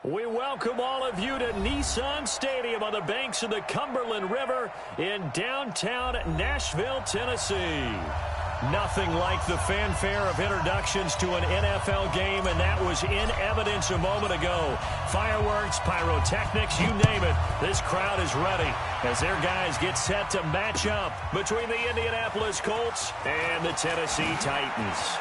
We welcome all of you to Nissan Stadium on the banks of the Cumberland River in downtown Nashville, Tennessee. Nothing like the fanfare of introductions to an NFL game, and that was in evidence a moment ago. Fireworks, pyrotechnics, you name it. This crowd is ready as their guys get set to match up between the Indianapolis Colts and the Tennessee Titans.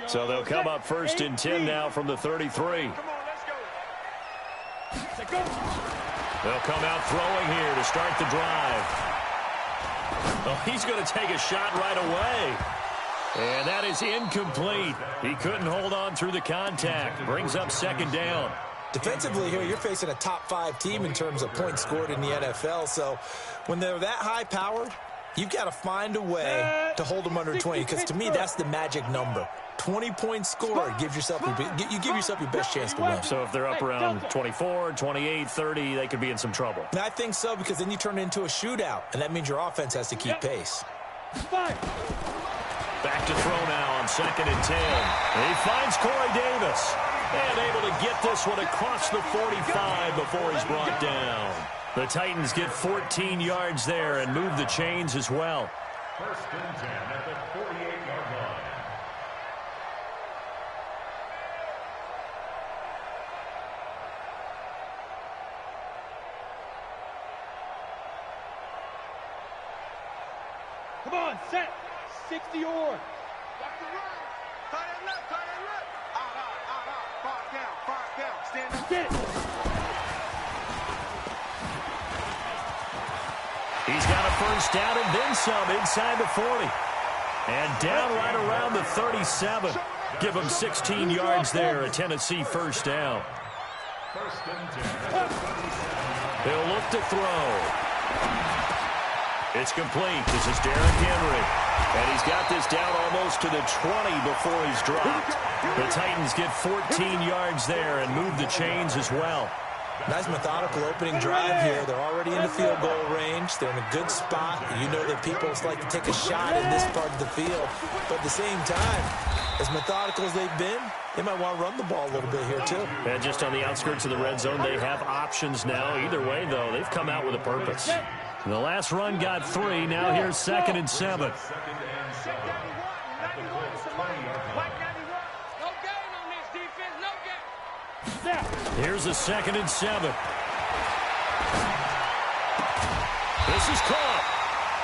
So they'll come up first and 10 now from the 33. Come on, let's go. They'll come out throwing here to start the drive. Oh, he's going to take a shot right away. And that is incomplete. He couldn't hold on through the contact. Brings up second down. Defensively here, you're facing a top-5 team in terms of points scored in the NFL. So when they're that high-powered, you've got to find a way to hold them under 20, because to me, that's the magic number. 20 points scored, you give yourself your best chance to win. So if they're up around 24, 28, 30, they could be in some trouble. And I think so, because then you turn it into a shootout, and that means your offense has to keep pace. Back to throw now on second and 10. He finds Corey Davis. And able to get this one across the 45 before he's brought down. The Titans get 14 yards there and move the chains as well. First and 10 at the 48-yard line. Come on, set. 60 or. Watch the run. Tie that left, tie that left. Out. Far down. Stand up. Get it. He's got a first down and then some inside the 40. And down right around the 37. Give him 16 yards there, a Tennessee first down. First and 10. He'll look to throw. It's complete. This is Derrick Henry. And he's got this down almost to the 20 before he's dropped. The Titans get 14 yards there and move the chains as well. Nice methodical opening drive here. They're already in the field goal range. They're in a good spot. You know that people like to take a shot in this part of the field. But at the same time, as methodical as they've been, they might want to run the ball a little bit here too. And just on the outskirts of the red zone, they have options now. Either way, though, they've come out with a purpose. And the last run got 3. Now here's second and 7. Here's a second and 7. This is caught.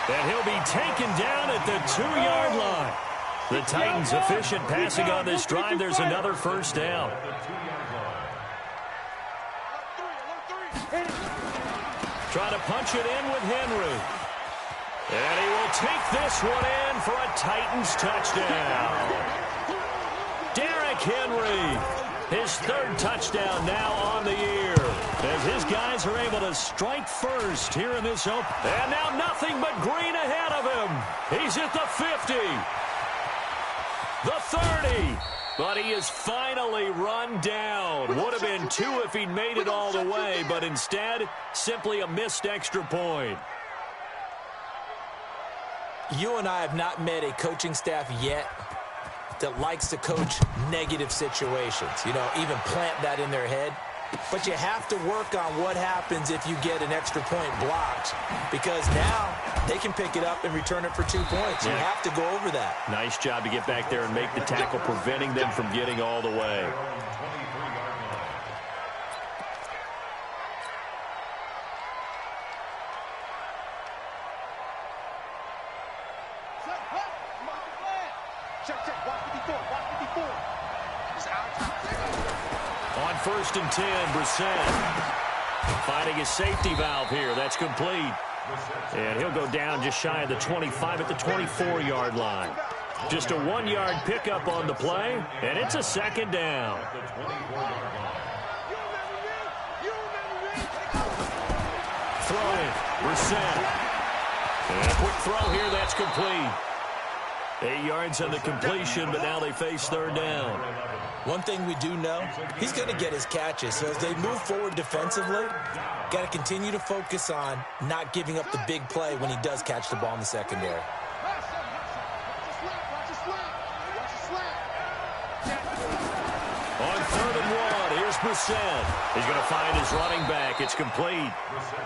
And he'll be taken down at the 2-yard line. The Titans efficient passing on this drive. There's another first down. Trying to punch it in with Henry. And he will take this one in for a Titans touchdown. Derrick Henry. His 3rd touchdown now on the year, as his guys are able to strike first here in this open. And now nothing but green ahead of him. He's at the 50, the 30, but he is finally run down. Would have been 2 if he'd made it all the way, but instead, simply a missed extra point. You and I have not met a coaching staff yet that likes to coach negative situations. You know, even plant that in their head. But you have to work on what happens if you get an extra point blocked, because now they can pick it up and return it for 2 points. You have to go over that. Nice job to get back there and make the tackle, preventing them from getting all the way. Check. Watch 54. On first and 10, Brissett finding his safety valve here. That's complete. And he'll go down just shy of the 25 at the 24-yard line. Just a 1-yard pickup on the play, and it's a second down. Throwing, Brissett. And a quick throw here, that's complete. 8 yards on the completion, but now they face third down. One thing we do know, he's going to get his catches. So as they move forward defensively, got to continue to focus on not giving up the big play when he does catch the ball in the secondary. On 3rd and 1, here's Brissett. He's going to find his running back. It's complete.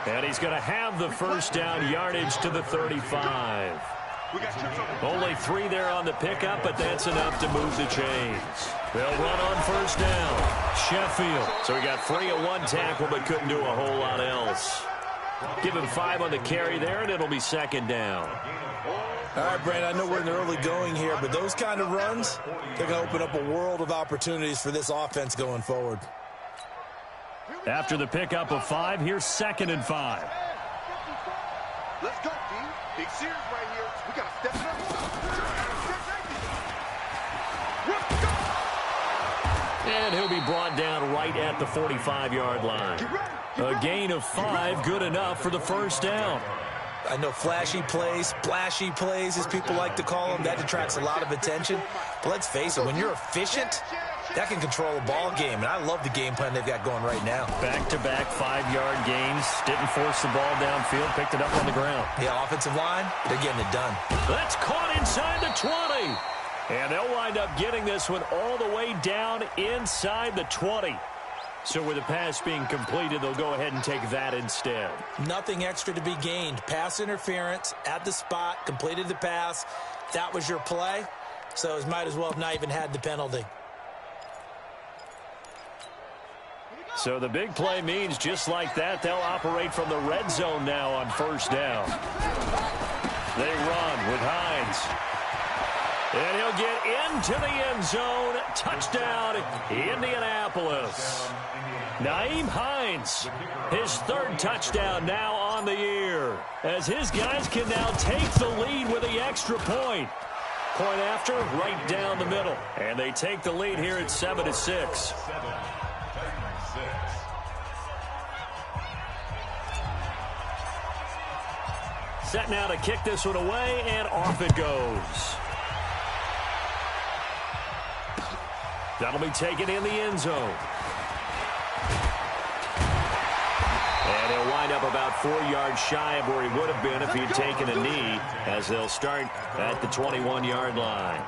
And he's going to have the first down, yardage to the 35. Only 3 there on the pickup, but that's enough to move the chains. They'll run on first down. Sheffield. So he got free of 1 tackle, but couldn't do a whole lot else. Give him 5 on the carry there, and it'll be second down. All right, Brandon, I know we're in the early going here, but those kind of runs, they're going to open up a world of opportunities for this offense going forward. After the pickup of 5, here's 2nd and 5. Let's go, D. Big series right here. We got to step it up. And he'll be brought down right at the 45-yard line. A gain of 5, good enough for the first down. I know flashy plays, splashy plays, as people like to call them, that attracts a lot of attention. But let's face it, when you're efficient, that can control a ball game. And I love the game plan they've got going right now. Back-to-back 5-yard gains. Didn't force the ball downfield. Picked it up on the ground. Yeah, offensive line, they're getting it done. That's caught inside the 20. And they'll wind up getting this one all the way down inside the 20. So with the pass being completed, they'll go ahead and take that instead. Nothing extra to be gained. Pass interference at the spot, completed the pass. That was your play. So it might as well have not even had the penalty. So the big play means just like that, they'll operate from the red zone now on first down. They run with Hines. And he'll get into the end zone. Touchdown, Indianapolis. Nyheim Hines, his 3rd touchdown now on the year, as his guys can now take the lead with the extra point. Point after, right down the middle. And they take the lead here at 7-6. Set now to kick this one away, and off it goes. That'll be taken in the end zone. And he'll wind up about 4 yards shy of where he would have been if he had taken a knee, as they'll start at the 21-yard line.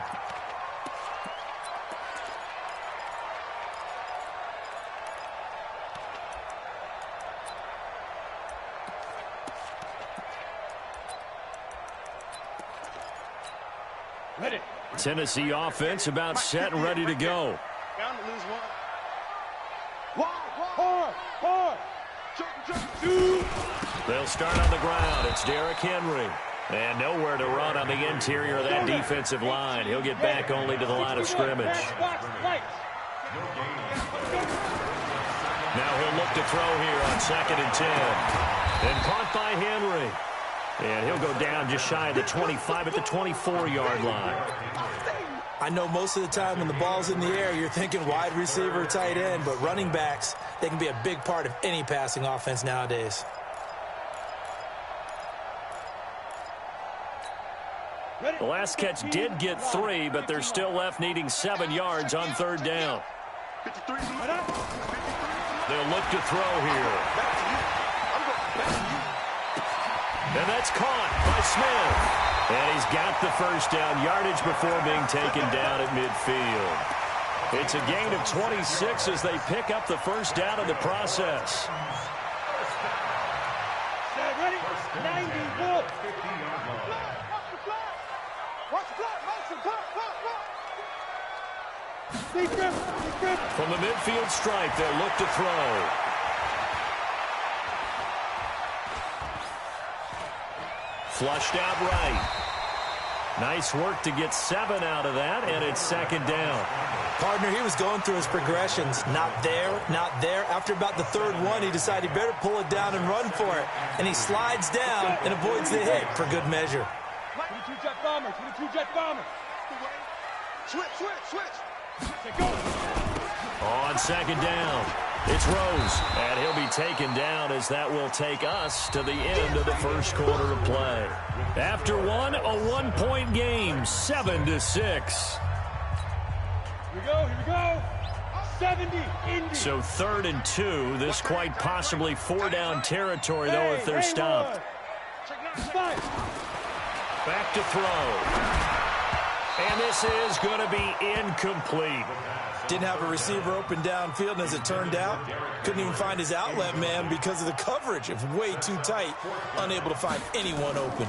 Ready. Tennessee offense about set and ready to go. Bound to lose one. Hard. They'll start on the ground. It's Derrick Henry. And nowhere to run on the interior of that defensive line. He'll get back only to the line of scrimmage. Now he'll look to throw here on 2nd and 10. And caught by Henry. And he'll go down just shy of the 25 at the 24-yard line. I know most of the time when the ball's in the air, you're thinking wide receiver, tight end, but running backs, they can be a big part of any passing offense nowadays. The last catch did get 3, but they're still left needing 7 yards on 3rd down. They'll look to throw here. And that's caught by Smith. And he's got the first down, yardage before being taken down at midfield. It's a gain of 26 as they pick up the first down in the process. Ready? 94. From the midfield stripe, they'll look to throw. Flushed out right. Nice work to get 7 out of that, and it's second down. Partner, he was going through his progressions. Not there, not there. After about the third one, he decided he better pull it down and run for it. And he slides down and avoids the hit for good measure. 22 jet bombers, 22 jet bombers. Switch. Go. On second down, it's Rose, and he'll be taken down as that will take us to the end of the first quarter of play. After one, a 1-point game, 7-6. Here we go. 70, Indy. So 3rd and 2, this quite possibly 4-down territory, though, if they're stopped. Back to throw. And this is going to be incomplete. Didn't have a receiver open downfield, and as it turned out, couldn't even find his outlet man because of the coverage. It was way too tight, unable to find anyone open.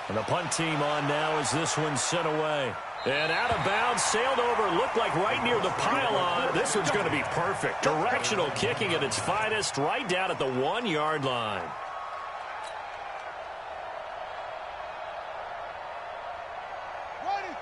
And the punt team on now as this one's sent away. And out of bounds, sailed over, looked like right near the pylon. This one's going to be perfect. Directional kicking at its finest, right down at the 1-yard line.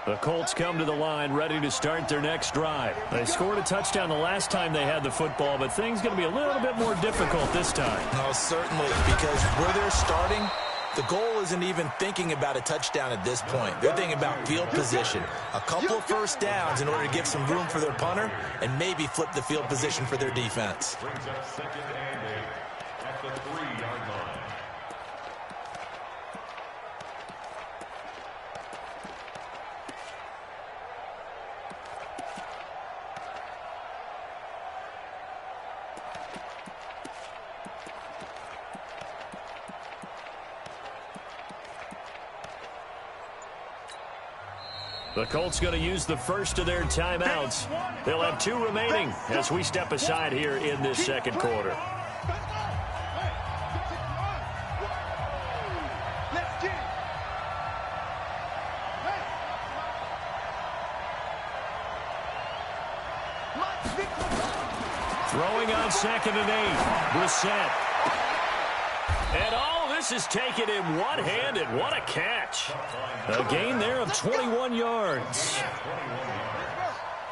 The Colts come to the line ready to start their next drive. They scored a touchdown the last time they had the football, but things going to be a little bit more difficult this time. No, certainly, because where they're starting, the goal isn't even thinking about a touchdown at this point. They're thinking about field position. A couple of first downs in order to give some room for their punter and maybe flip the field position for their defense. Brings up 2nd and 8 at the 3-yard line. The Colts going to use the first of their timeouts. They'll have 2 remaining as we step aside here in this second quarter. Throwing on 2nd and 8. Brissett. And this is taken in one-handed. What a catch. A gain there of 21 yards.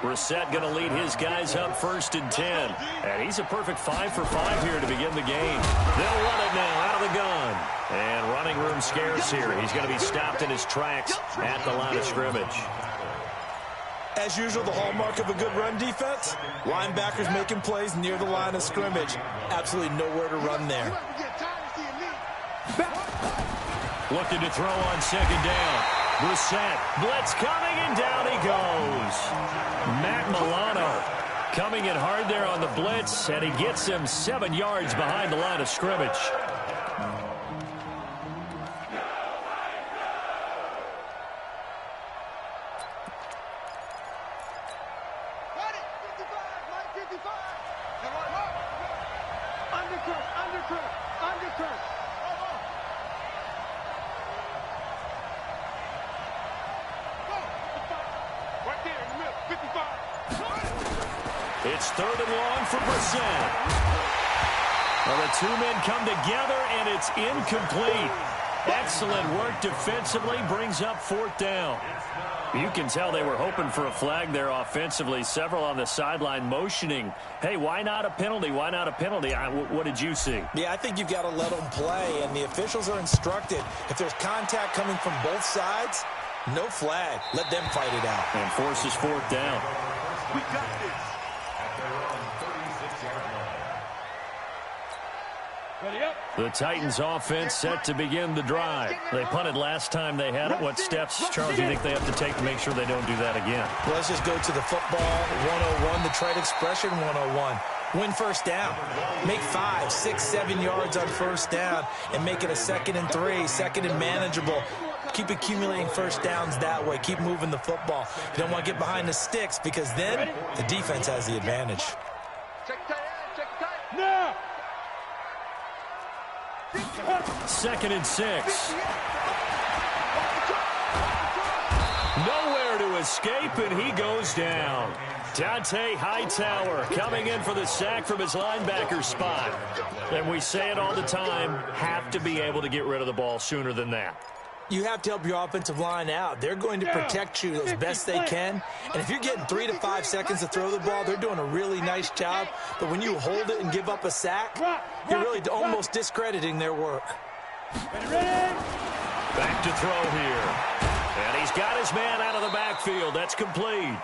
Brissett going to lead his guys up 1st and 10. And he's a perfect 5 for 5 here to begin the game. They'll run it now out of the gun. And running room scarce here. He's going to be stopped in his tracks at the line of scrimmage. As usual, the hallmark of a good run defense, linebackers making plays near the line of scrimmage. Absolutely nowhere to run there. Looking to throw on 2nd down. Brissett, blitz coming, and down he goes. Matt Milano coming in hard there on the blitz, and he gets him 7 yards behind the line of scrimmage. It's 3rd and long for Brissett. Well, the 2 men come together, and it's incomplete. Excellent work defensively, brings up 4th down. You can tell they were hoping for a flag there offensively. Several on the sideline motioning, hey, why not a penalty? Why not a penalty? What did you see? Yeah, I think you've got to let them play, and the officials are instructed. If there's contact coming from both sides, no flag. Let them fight it out. And forces 4th down. We got this. The Titans offense set to begin the drive. They punted last time they had it. What steps, Charles, do you think they have to take to make sure they don't do that again? Well, let's just go to the football 101, the trade expression 101. Win first down. Make 5, 6, 7 yards on first down and make it a 2nd and 3, 2nd and manageable. Keep accumulating first downs that way. Keep moving the football. You don't want to get behind the sticks because then the defense has the advantage. Check tight. Now. 2nd and 6. Nowhere to escape, and he goes down. Dante Hightower coming in for the sack from his linebacker spot. And we say it all the time, have to be able to get rid of the ball sooner than that. You have to help your offensive line out. They're going to protect you as best they can. And if you're getting 3 to 5 seconds to throw the ball, they're doing a really nice job. But when you hold it and give up a sack, you're really almost discrediting their work. Back to throw here. And he's got his man out of the backfield. That's complete.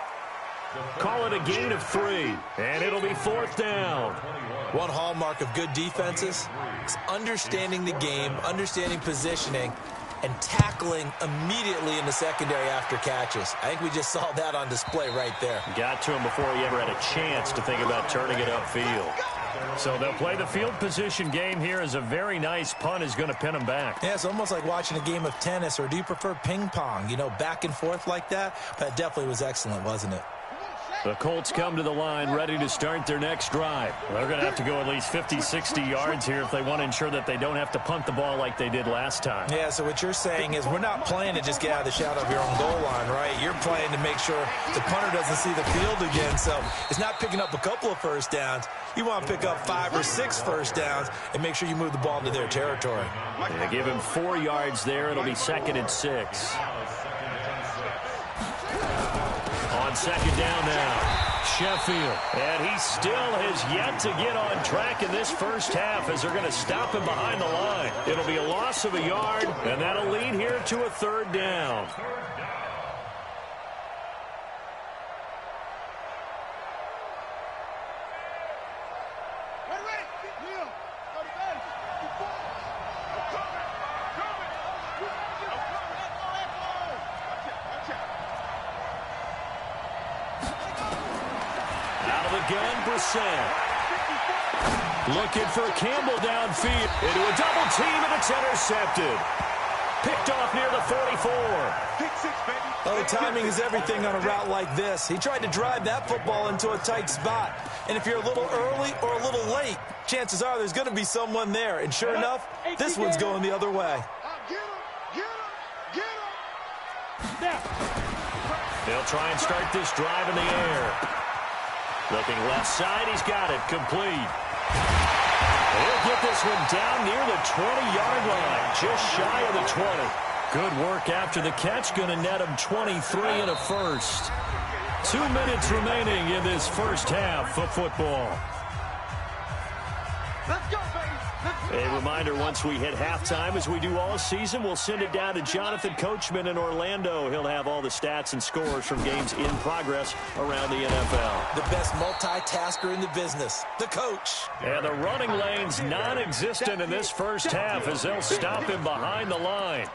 Call it a gain of 3, and it'll be 4th down. One hallmark of good defenses is understanding the game, understanding positioning, and tackling immediately in the secondary after catches. I think we just saw that on display right there. Got to him before he ever had a chance to think about turning it upfield. So they'll play the field position game here as a very nice punt is going to pin them back. Yeah, it's almost like watching a game of tennis, or do you prefer ping pong? You know, back and forth like that? But it definitely was excellent, wasn't it? The Colts come to the line ready to start their next drive. They're going to have to go at least 50, 60 yards here if they want to ensure that they don't have to punt the ball like they did last time. Yeah, so what you're saying is we're not playing to just get out of the shadow of your own goal line, right? You're playing to make sure the punter doesn't see the field again. So it's not picking up a couple of first downs. You want to pick up 5 or 6 first downs and make sure you move the ball into their territory. They give him 4 yards there. It'll be 2nd and 6. On 2nd down now. Sheffield, and he still has yet to get on track in this first half as they're going to stop him behind the line. It'll be a loss of a yard, and that'll lead here to a 3rd down. Looking for Campbell downfield. Into a double team, and it's intercepted. Picked off near the 44. Oh, timing is everything on a route like this. He tried to drive that football into a tight spot. And if you're a little early or a little late, chances are there's going to be someone there. And sure enough, this one's going the other way. They'll try and start this drive in the air. Looking left side, he's got it, complete. He'll get this one down near the 20-yard line, just shy of the 20. Good work after the catch, going to net him 23 and a first. 2 minutes remaining in this first half of football. Let's go, baby. A reminder, once we hit halftime, as we do all season, we'll send it down to Jonathan Coachman in Orlando. He'll have all the stats and scores from games in progress around the NFL. The best multitasker in the business, the coach. And the running lane's non-existent in this first half as they'll stop him behind the line.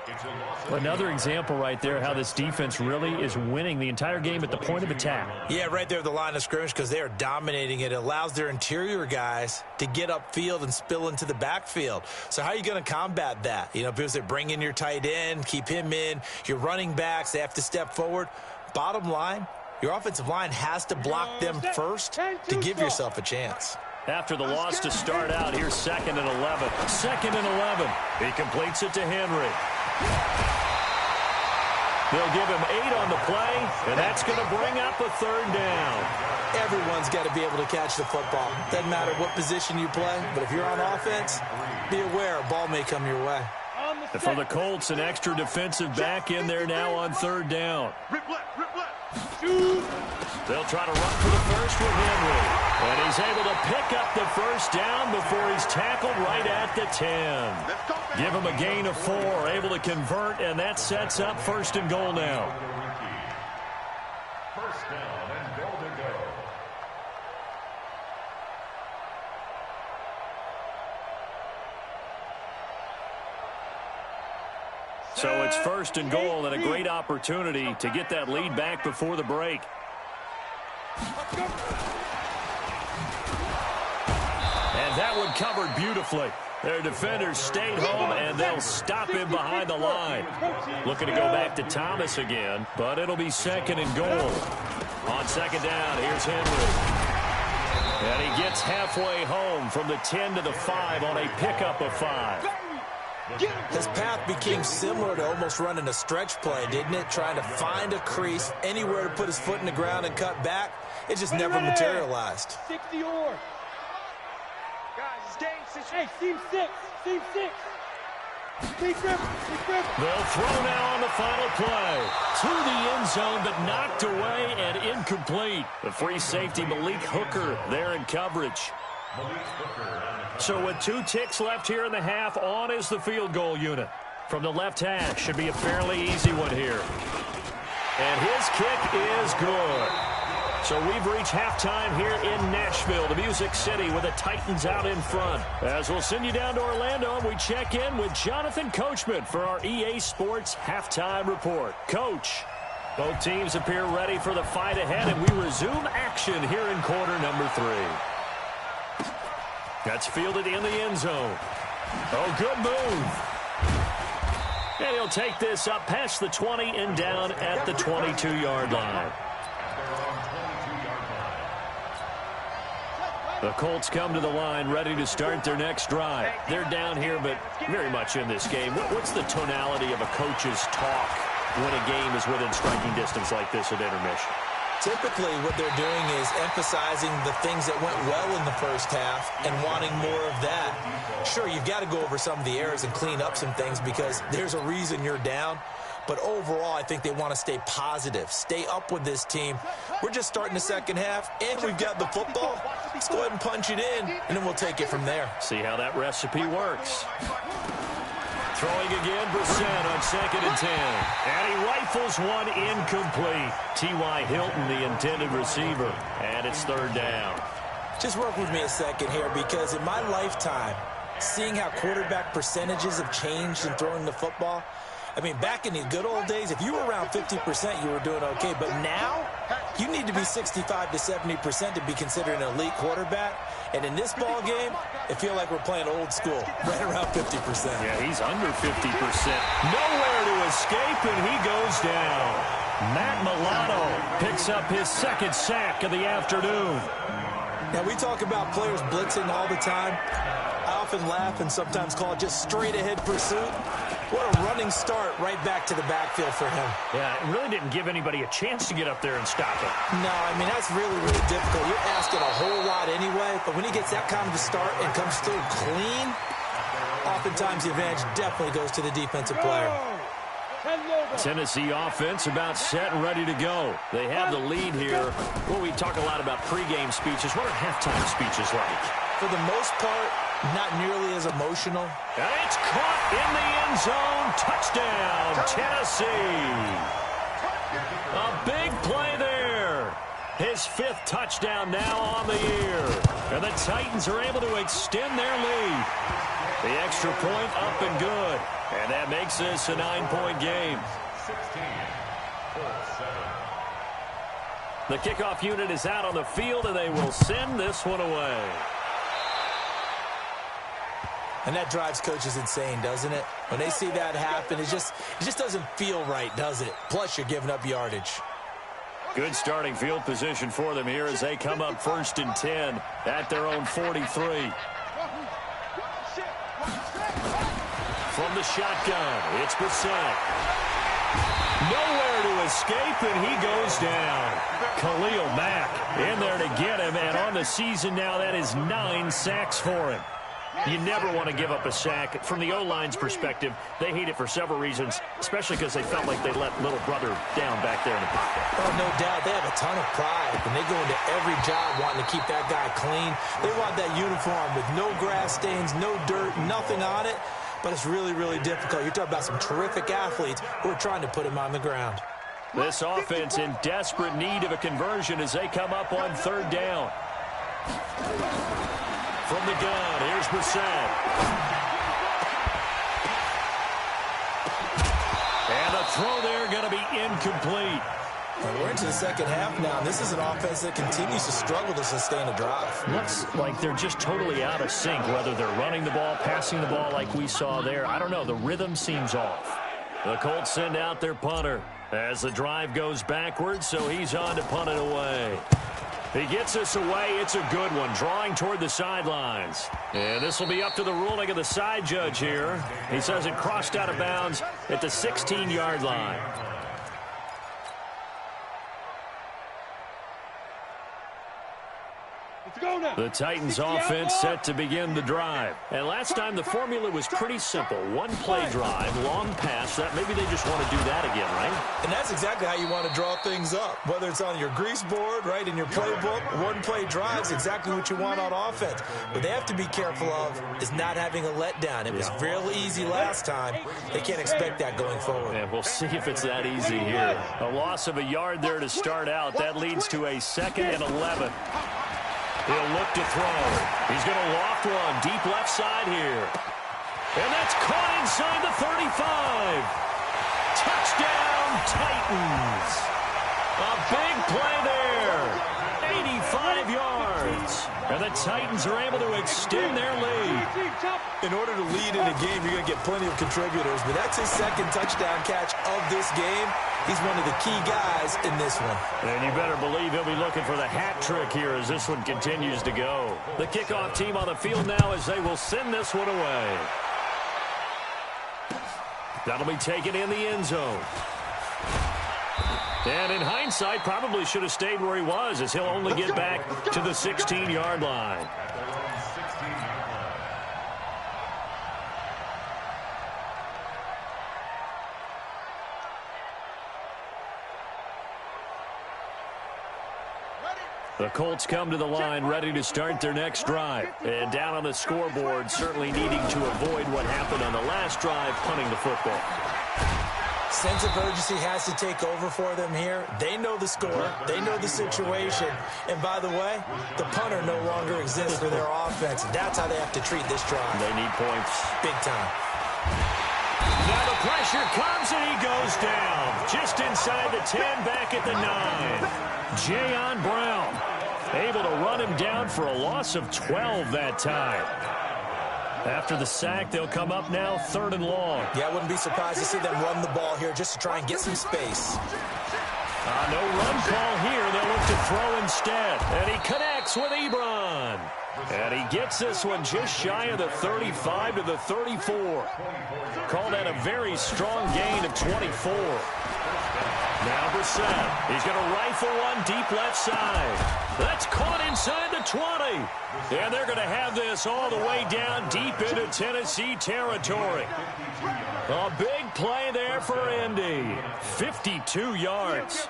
Another example right there how this defense really is winning the entire game at the point of attack. Yeah, right there at the line of scrimmage because they are dominating it. It allows their interior guys to get upfield and spill into the backfield. So how are you going to combat that? You know, because they bring in your tight end, keep him in, your running backs, they have to step forward. Bottom line, your offensive line has to block them first to give yourself a chance. After the loss to start out, here's 2nd and 11. 2nd and 11. He completes it to Henry. They'll give him 8 on the play, and that's going to bring up a 3rd down. Everyone's got to be able to catch the football. Doesn't matter what position you play, but if you're on offense, be aware a ball may come your way. And for the Colts, an extra defensive back in there now on 3rd down. They'll try to run for the first with Henry. And he's able to pick up the first down before he's tackled right at the 10. Give him a gain of 4, able to convert, and that sets up 1st and goal now. First down and goal to go. So it's 1st and goal and a great opportunity to get that lead back before the break. And that one covered beautifully. Their defenders stayed home, and they'll stop him behind the line. Looking to go back to Thomas again, but it'll be 2nd and goal. On 2nd down, here's Henry. And he gets halfway home from the 10 to the 5 on a pickup of 5. His path became similar to almost running a stretch play, didn't it? Trying to find a crease, anywhere to put his foot in the ground and cut back. It just never materialized. 60 or. Guys, it's game situation. Hey, team 6. Team 6. They'll throw now on the final play. To the end zone, but knocked away and incomplete. The free safety, Malik Hooker, there in coverage. So with 2 ticks left here in the half, on is the field goal unit. From the left hash, should be a fairly easy one here. And his kick is good. So we've reached halftime here in Nashville, the Music City, with the Titans out in front. As we'll send you down to Orlando, we check in with Jonathan Coachman for our EA Sports Halftime Report. Coach, both teams appear ready for the fight ahead, and we resume action here in quarter number 3. That's fielded in the end zone. Oh, good move. And he'll take this up past the 20 and down at the 22-yard line. The Colts come to the line ready to start their next drive. They're down here, but very much in this game. What's the tonality of a coach's talk when a game is within striking distance like this at intermission? Typically, what they're doing is emphasizing the things that went well in the first half and wanting more of that. Sure, you've got to go over some of the errors and clean up some things because there's a reason you're down. But overall, I think they want to stay positive, stay up with this team. We're just starting the second half, and we've got the football. Let's go ahead and punch it in, and then we'll take it from there. See how that recipe works. Throwing again, Brissett on 2nd and 10. And he rifles one incomplete. T.Y. Hilton, the intended receiver. And it's 3rd down. Just work with me a second here, because in my lifetime, seeing how quarterback percentages have changed in throwing the football, I mean, back in the good old days, if you were around 50%, you were doing okay. But now, you need to be 65 to 70% to be considered an elite quarterback. And in this ball game, it feels like we're playing old school, right around 50%. Yeah, he's under 50%. Nowhere to escape, and he goes down. Matt Milano picks up his 2nd sack of the afternoon. Now, we talk about players blitzing all the time. I often laugh and sometimes call it just straight-ahead pursuit. What a running start right back to the backfield for him. Yeah, it really didn't give anybody a chance to get up there and stop him. No, I mean, that's really, really difficult. You're asking a whole lot anyway, but when he gets that kind of a start and comes through clean, oftentimes the advantage definitely goes to the defensive player. Tennessee offense about set and ready to go. They have the lead here. Well, we talk a lot about pregame speeches. What are halftime speeches like? For the most part, not nearly as emotional. And it's caught in the end zone. Touchdown, Tennessee. A big play there. His 5th touchdown now on the year. And the Titans are able to extend their lead. The extra point up and good. And that makes this a 9-point game. The kickoff unit is out on the field, and they will send this one away. And that drives coaches insane, doesn't it? When they see that happen, it just doesn't feel right, does it? Plus, you're giving up yardage. Good starting field position for them here as they come up 1st and 10 at their own 43. From the shotgun, it's Brissett. Nowhere to escape, and he goes down. Khalil Mack in there to get him, and on the season now, that is 9 sacks for him. You never want to give up a sack. From the O-line's perspective, they hate it for several reasons, especially because they felt like they let little brother down back there in the pocket. Oh, no doubt. They have a ton of pride. When they go into every job wanting to keep that guy clean, they want that uniform with no grass stains, no dirt, nothing on it. But it's really, really difficult. You're talking about some terrific athletes who are trying to put him on the ground. This offense in desperate need of a conversion as they come up on 3rd down. From the gun, here's Brissett. And the throw there going to be incomplete. And we're into the second half now, and this is an offense that continues to struggle to sustain a drive. Looks like they're just totally out of sync, whether they're running the ball, passing the ball like we saw there. I don't know. The rhythm seems off. The Colts send out their punter as the drive goes backwards, so he's on to punt it away. He gets us away. It's a good one, drawing toward the sidelines. And this will be up to the ruling of the side judge here. He says it crossed out of bounds at the 16-yard line. Let's go now. The Titans 60 offense out, set to begin the drive. And last time the formula was pretty simple. One play drive, long pass. That maybe they just want to do that again, right? And that's exactly how you want to draw things up. Whether it's on your grease board, right, in your playbook, one play drive is exactly what you want on offense. What they have to be careful of is not having a letdown. It was real easy last time. They can't expect that going forward. And we'll see if it's that easy here. A loss of a yard there to start out. That leads to a 2nd and 11. He'll look to throw. He's going to loft one deep left side here. And that's caught inside the 35. Touchdown, Titans. A big play there. 85 yards. And the Titans are able to extend their lead. In order to lead in a game, you're going to get plenty of contributors, but that's his 2nd touchdown catch of this game. He's one of the key guys in this one. And you better believe he'll be looking for the hat trick here as this one continues to go. The kickoff team on the field now as they will send this one away. That'll be taken in the end zone. And in hindsight, probably should have stayed where he was as he'll only get back to the 16-yard line. The Colts come to the line ready to start their next drive. And down on the scoreboard, certainly needing to avoid what happened on the last drive, punting the football. Sense of urgency has to take over for them here. They know the score. They know the situation. And by the way, the punter no longer exists for their offense. That's how they have to treat this drive. They need points. Big time. Now the pressure comes and he goes down. Just inside the 10, back at the 9. Jayon Brown able to run him down for a loss of 12 that time. After the sack, they'll come up now 3rd and long. Yeah, I wouldn't be surprised to see them run the ball here just to try and get some space. No run call here. They'll look to throw instead. And he connects with Ebron. And he gets this one just shy of the 35 to the 34. Call that a very strong gain of 24. Now Brissett. He's going to rifle one deep left side. That's caught inside the 20. And they're going to have this all the way down deep into Tennessee territory. A big play there for Indy. 52 yards.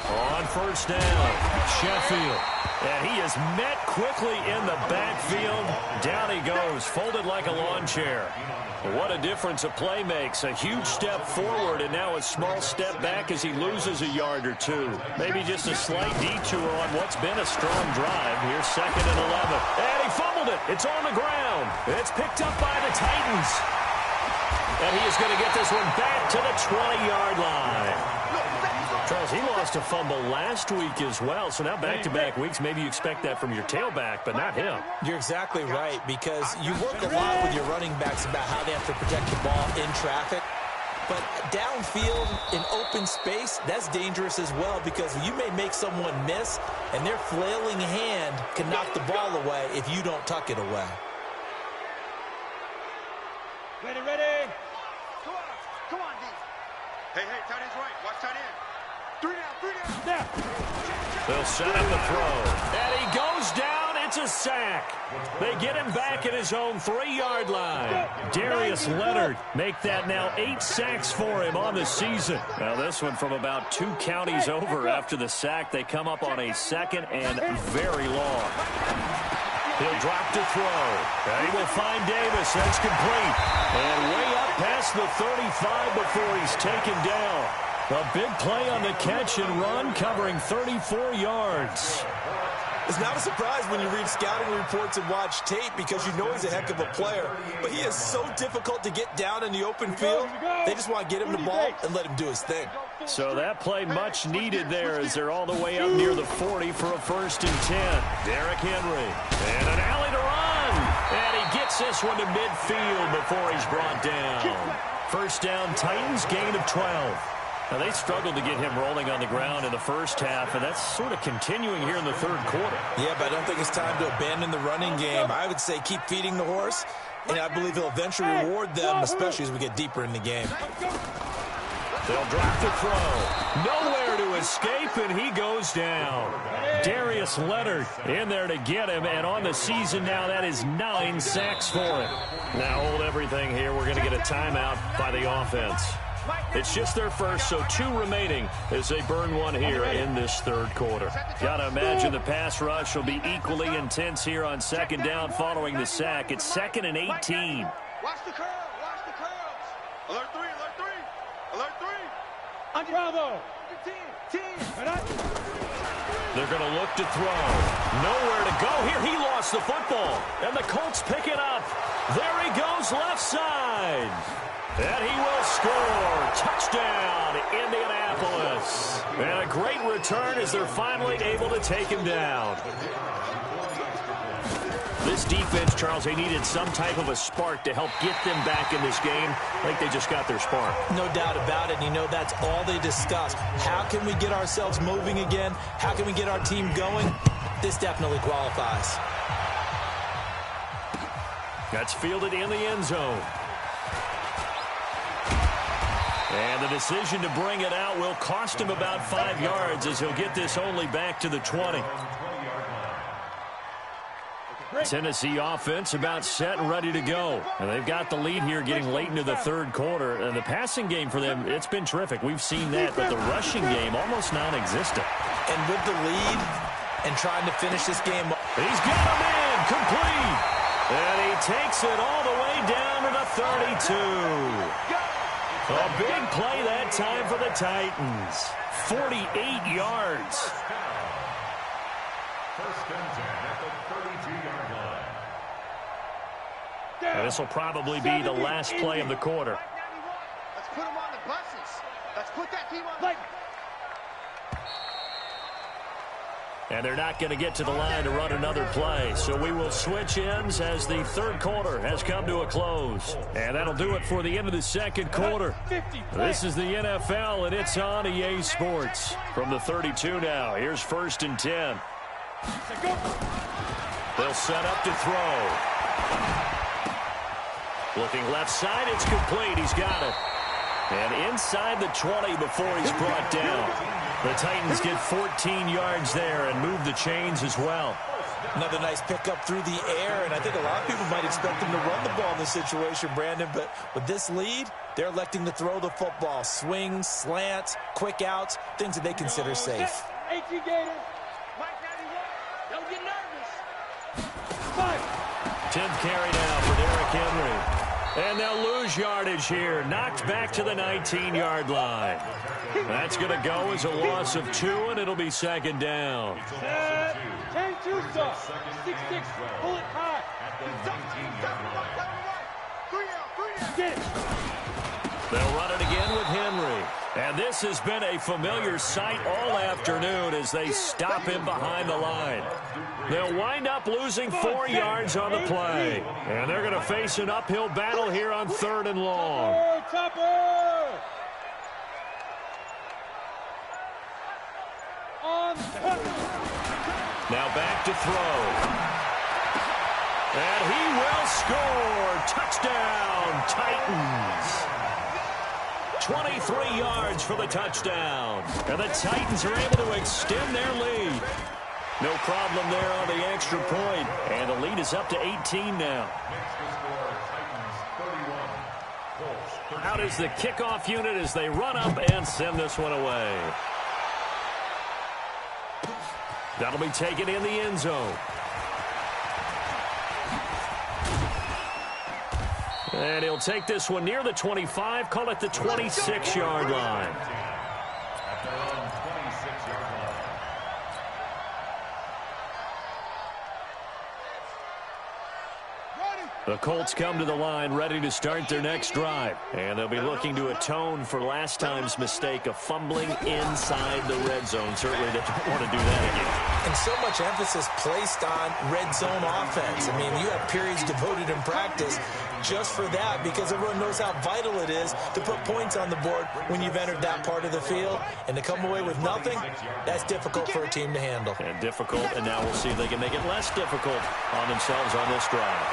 On 1st down, Sheffield. And he is met quickly in the backfield. Down he goes, folded like a lawn chair. What a difference a play makes. A huge step forward and now a small step back as he loses a yard or two. Maybe just a slight detour on what's been a strong drive. Here's 2nd and 11. And he fumbled it. It's on the ground. It's picked up by the Titans. And he is going to get this one back to the 20-yard line. Charles, he lost a fumble last week as well, so now back-to-back weeks, maybe you expect that from your tailback, but not him. You're exactly right, because you work a lot with your running backs about how they have to protect the ball in traffic. But downfield, in open space, that's dangerous as well, because you may make someone miss, and their flailing hand can knock the ball away if you don't tuck it away. Ready, ready. Come on, D. Hey, tight end's right. Watch tight end. 3 down. Now. They'll set up the throw. And he goes down. It's a sack. They get him back at his own 3-yard line. Darius Leonard make that now 8 sacks for him on the season. Now this one from about 2 counties over after the sack. They come up on a 2nd and very long. He'll drop to throw. And he will find Davis. That's complete. And way up past the 35 before he's taken down. A big play on the catch and run, covering 34 yards. It's not a surprise when you read scouting reports and watch tape, because you know he's a heck of a player. But he is so difficult to get down in the open field. They just want to get him the ball and let him do his thing. So that play much needed there as they're all the way up near the 40 for a 1st and 10. Derrick Henry. And an alley to run. And he gets this one to midfield before he's brought down. 1st down, Titans, gain of 12. Now, they struggled to get him rolling on the ground in the first half, and that's sort of continuing here in the 3rd quarter. Yeah, but I don't think it's time to abandon the running game. I would say keep feeding the horse, and I believe he'll eventually reward them, especially as we get deeper in the game. They'll drop the throw. Nowhere to escape, and he goes down. Darius Leonard in there to get him, and on the season now, that is 9 sacks for him. Now hold everything here. We're going to get a timeout by the offense. It's just their first, so 2 remaining as they burn one here in this third quarter. Got to imagine the pass rush will be equally intense here on second down following the sack. It's 2nd and 18. Watch the curls. Watch the curls. Alert 3. Alert 3. Alert 3. On Bravo. They're going to look to throw. Nowhere to go here. He lost the football, and the Colts pick it up. There he goes left side. And he will score. Touchdown, Indianapolis. And a great return as they're finally able to take him down. This defense, Charles, they needed some type of a spark to help get them back in this game. I think they just got their spark. No doubt about it. And you know, that's all they discussed. How can we get ourselves moving again? How can we get our team going? This definitely qualifies. That's fielded in the end zone. And the decision to bring it out will cost him about 5 yards as he'll get this only back to the 20. Tennessee offense about set and ready to go. And they've got the lead here getting late into the third quarter. And the passing game for them, it's been terrific. We've seen that, but the rushing game almost non-existent. And with the lead and trying to finish this game. He's got him in, complete. And he takes it all the way down to the 32. A big play that time for the Titans. 48 yards. First and 10 at the 32-yard line. And this will probably be the last play of the quarter. Let's put them on the buses. Let's put that team on the... And they're not going to get to the line to run another play. So we will switch ends as the third quarter has come to a close. And that'll do it for the end of the second quarter. This is the NFL, and it's on EA Sports. From the 32 now, here's 1st and 10. They'll set up to throw. Looking left side, it's complete. He's got it. And inside the 20 before he's brought down. The Titans get 14 yards there and move the chains as well. Another nice pickup through the air, and I think a lot of people might expect them to run the ball in this situation, Brandon, but with this lead, they're electing to throw the football. Swings, slants, quick outs, things that they consider safe. 18 Gators. Mike 91. Don't get nervous. 10th carry now for Derrick Henry. And they'll lose yardage here. Knocked back to the 19-yard line. That's going to go as a loss of 2, and it'll be second down. 10-2 stuff. 6-6. Pull it high. Get it. They'll run it again with Henry. And this has been a familiar sight all afternoon as they stop him behind the line. They'll wind up losing 4 yards on the play. And they're going to face an uphill battle here on 3rd and long. Topper! Now back to throw. And he will score. Touchdown, Titans. 23 yards for the touchdown. And the Titans are able to extend their lead. No problem there on the extra point. And the lead is up to 18 now. Out is the kickoff unit as they run up and send this one away. That'll be taken in the end zone. And he'll take this one near the 25, call it the 26-yard line. The Colts come to the line ready to start their next drive. And they'll be looking to atone for last time's mistake of fumbling inside the red zone. Certainly they don't want to do that again. And so much emphasis placed on red zone offense. I mean, you have periods devoted in practice just for that because everyone knows how vital it is to put points on the board when you've entered that part of the field. And to come away with nothing, that's difficult for a team to handle. And difficult, and now we'll see if they can make it less difficult on themselves on this drive.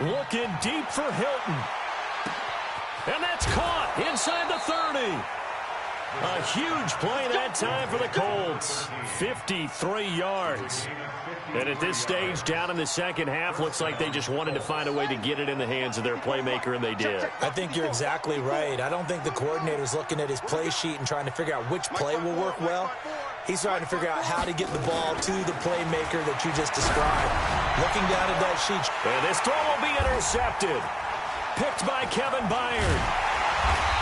Looking deep for Hilton. And that's caught inside the A huge play that time for the Colts. 53 yards. And at this stage, down in the second half, looks like they just wanted to find a way to get it in the hands of their playmaker, and they did. I think you're exactly right. I don't think the coordinator's looking at his play sheet and trying to figure out which play will work well. He's trying to figure out how to get the ball to the playmaker that you just described. Looking down at that sheet. And this throw will be intercepted. Picked by Kevin Byard.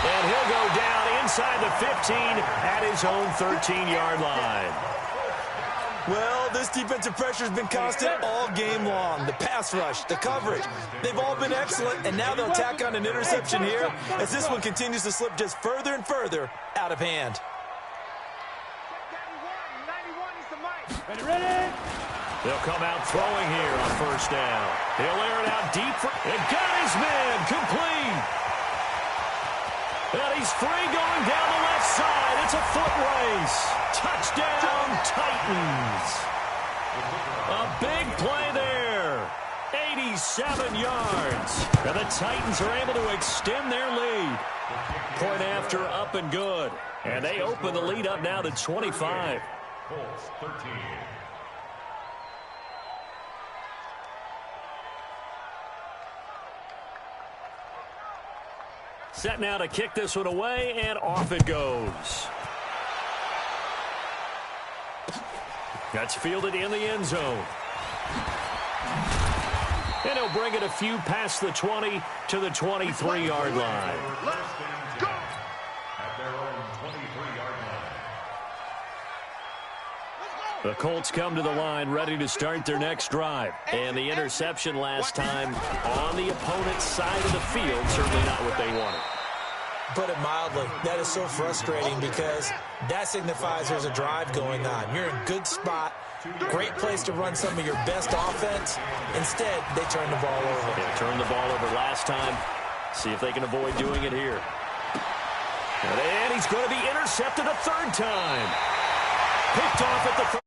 And he'll go down inside the 15 at his own 13-yard line. Well, this defensive pressure has been constant all game long. The pass rush, the coverage, they've all been excellent, and now they'll tack on an interception here as this one continues to slip just further and further out of hand. Ready? They'll come out throwing here on first down. He'll air it out deep. And got his man complete. And he's free going down the left side. It's a foot race. Touchdown, Titans. A big play there. 87 yards. And the Titans are able to extend their lead. Point after up and good. And they open the lead up now to 25. Colts 13. Set now to kick this one away, and off it goes. That's fielded in the end zone. And he'll bring it a few past the 20 to the 23-yard line. At their own 23-yard line. The Colts come to the line ready to start their next drive. And the interception last time on the opponent's side of the field, certainly not what they wanted. Put it mildly, that is so frustrating because that signifies there's a drive going on. You're in a good spot, great place to run some of your best offense. Instead, they turn the ball over. They turned the ball over last time. See if they can avoid doing it here. And he's going to be intercepted a third time. Picked off at the